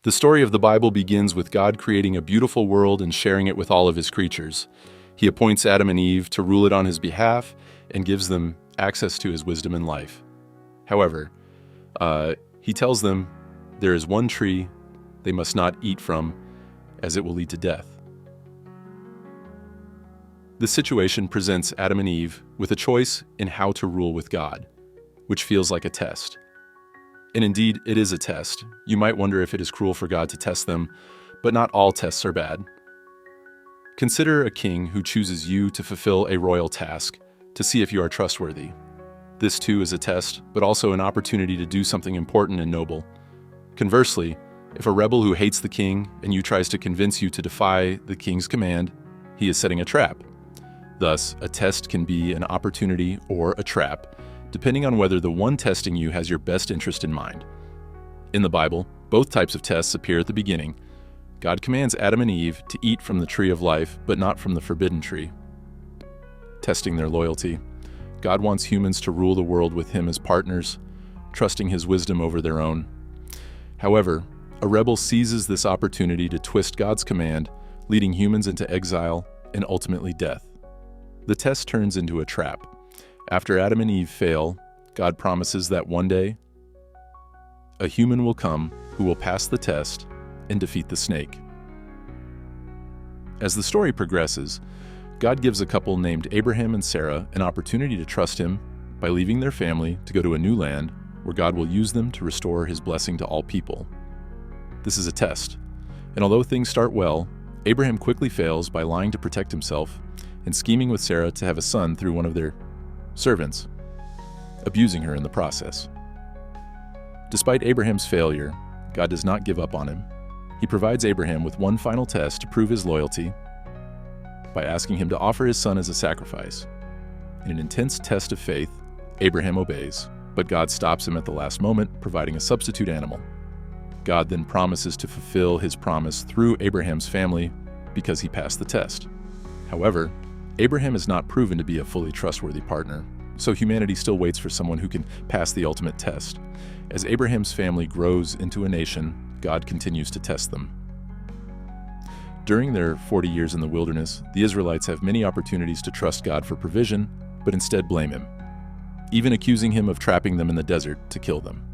The story of the Bible begins with God creating a beautiful world and sharing it with all of his creatures. He appoints Adam and Eve to rule it on his behalf and gives them access to his wisdom and life. However, he tells them there is one tree they must not eat from, as it will lead to death. This situation presents Adam and Eve with a choice in how to rule with God, which feels like a test. And indeed, it is a test. You might wonder if it is cruel for God to test them, but not all tests are bad. Consider a king who chooses you to fulfill a royal task to see if you are trustworthy. This too is a test, but also an opportunity to do something important and noble. Conversely, if a rebel who hates the king and you tries to convince you to defy the king's command, he is setting a trap. Thus, a test can be an opportunity or a trap, depending on whether the one testing you has your best interest in mind. In the Bible, both types of tests appear at the beginning. God commands Adam and Eve to eat from the tree of life, but not from the forbidden tree. Testing their loyalty. God wants humans to rule the world with him as partners, trusting his wisdom over their own. However, a rebel seizes this opportunity to twist God's command, leading humans into exile and ultimately death. The test turns into a trap. After Adam and Eve fail, God promises that one day, a human will come who will pass the test and defeat the snake. As the story progresses, God gives a couple named Abraham and Sarah an opportunity to trust him by leaving their family to go to a new land where God will use them to restore his blessing to all people. This is a test, and although things start well, Abraham quickly fails by lying to protect himself and scheming with Sarah to have a son through one of their servants, abusing her in the process. Despite Abraham's failure, God does not give up on him. He provides Abraham with one final test to prove his loyalty by asking him to offer his son as a sacrifice. In an intense test of faith, Abraham obeys, but God stops him at the last moment, providing a substitute animal. God then promises to fulfill his promise through Abraham's family because he passed the test. However, Abraham is not proven to be a fully trustworthy partner, so humanity still waits for someone who can pass the ultimate test. As Abraham's family grows into a nation, God continues to test them. During their 40 years in the wilderness, the Israelites have many opportunities to trust God for provision, but instead blame him, even accusing him of trapping them in the desert to kill them.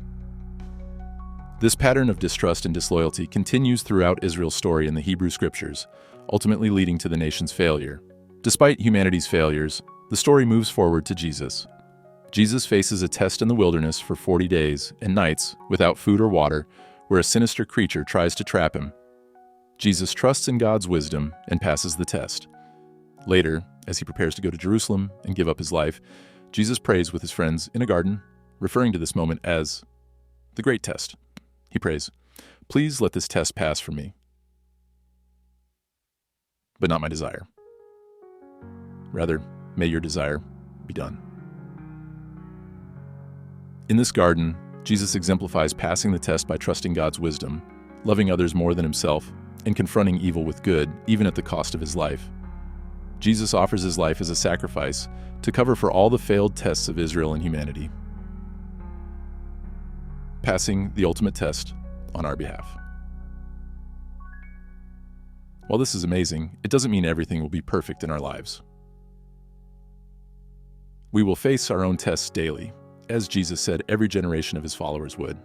This pattern of distrust and disloyalty continues throughout Israel's story in the Hebrew Scriptures, ultimately leading to the nation's failure. Despite humanity's failures, the story moves forward to Jesus. Jesus faces a test in the wilderness for 40 days and nights without food or water, where a sinister creature tries to trap him. Jesus trusts in God's wisdom and passes the test. Later, as he prepares to go to Jerusalem and give up his life, Jesus prays with his friends in a garden, referring to this moment as the great test. He prays, "Please let this test pass for me, but not my desire. Rather, may your desire be done." In this garden, Jesus exemplifies passing the test by trusting God's wisdom, loving others more than himself, and confronting evil with good, even at the cost of his life. Jesus offers his life as a sacrifice to cover for all the failed tests of Israel and humanity, passing the ultimate test on our behalf. While this is amazing, it doesn't mean everything will be perfect in our lives. We will face our own tests daily, as Jesus said every generation of his followers would.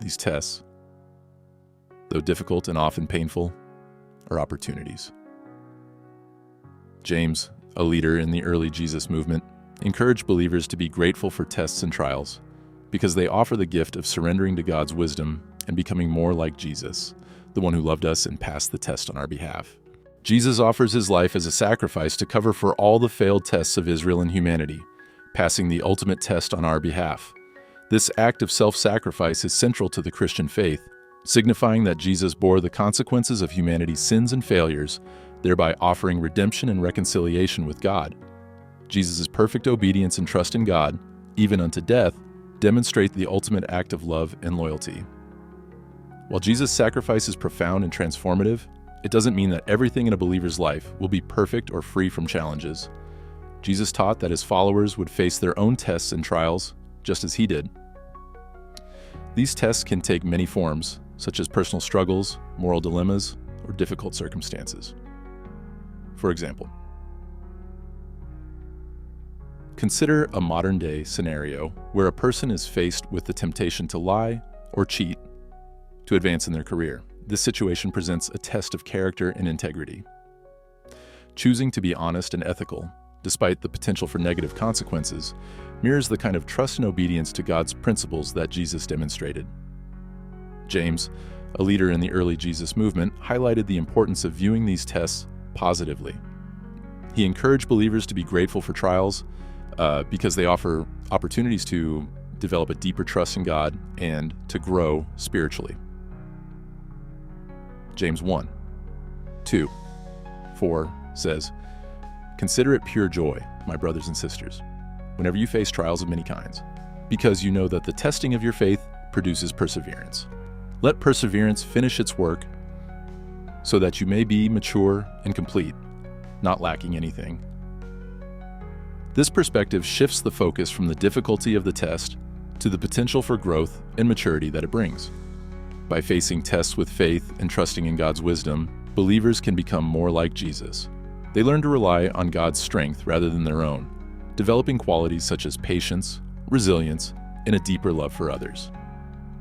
These tests, though difficult and often painful, are opportunities. James, a leader in the early Jesus movement, encouraged believers to be grateful for tests and trials because they offer the gift of surrendering to God's wisdom and becoming more like Jesus, the one who loved us and passed the test on our behalf. Jesus offers his life as a sacrifice to cover for all the failed tests of Israel and humanity, passing the ultimate test on our behalf. This act of self-sacrifice is central to the Christian faith, signifying that Jesus bore the consequences of humanity's sins and failures, thereby offering redemption and reconciliation with God. Jesus' perfect obedience and trust in God, even unto death, demonstrate the ultimate act of love and loyalty. While Jesus' sacrifice is profound and transformative, it doesn't mean that everything in a believer's life will be perfect or free from challenges. Jesus taught that his followers would face their own tests and trials, just as he did. These tests can take many forms, such as personal struggles, moral dilemmas, or difficult circumstances. For example, consider a modern-day scenario where a person is faced with the temptation to lie or cheat to advance in their career. This situation presents a test of character and integrity. Choosing to be honest and ethical, despite the potential for negative consequences, mirrors the kind of trust and obedience to God's principles that Jesus demonstrated. James, a leader in the early Jesus movement, highlighted the importance of viewing these tests positively. He encouraged believers to be grateful for trials because they offer opportunities to develop a deeper trust in God and to grow spiritually. James 1:2-4 says, "Consider it pure joy, my brothers and sisters, whenever you face trials of many kinds, because you know that the testing of your faith produces perseverance. Let perseverance finish its work, so that you may be mature and complete, not lacking anything." This perspective shifts the focus from the difficulty of the test to the potential for growth and maturity that it brings. By facing tests with faith and trusting in God's wisdom, believers can become more like Jesus. They learn to rely on God's strength rather than their own, developing qualities such as patience, resilience, and a deeper love for others.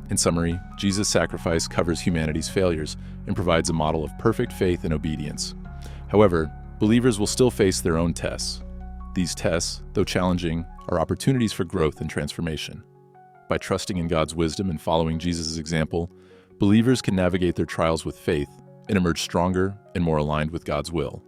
In summary, Jesus' sacrifice covers humanity's failures and provides a model of perfect faith and obedience. However, believers will still face their own tests. These tests, though challenging, are opportunities for growth and transformation. By trusting in God's wisdom and following Jesus' example, believers can navigate their trials with faith and emerge stronger and more aligned with God's will.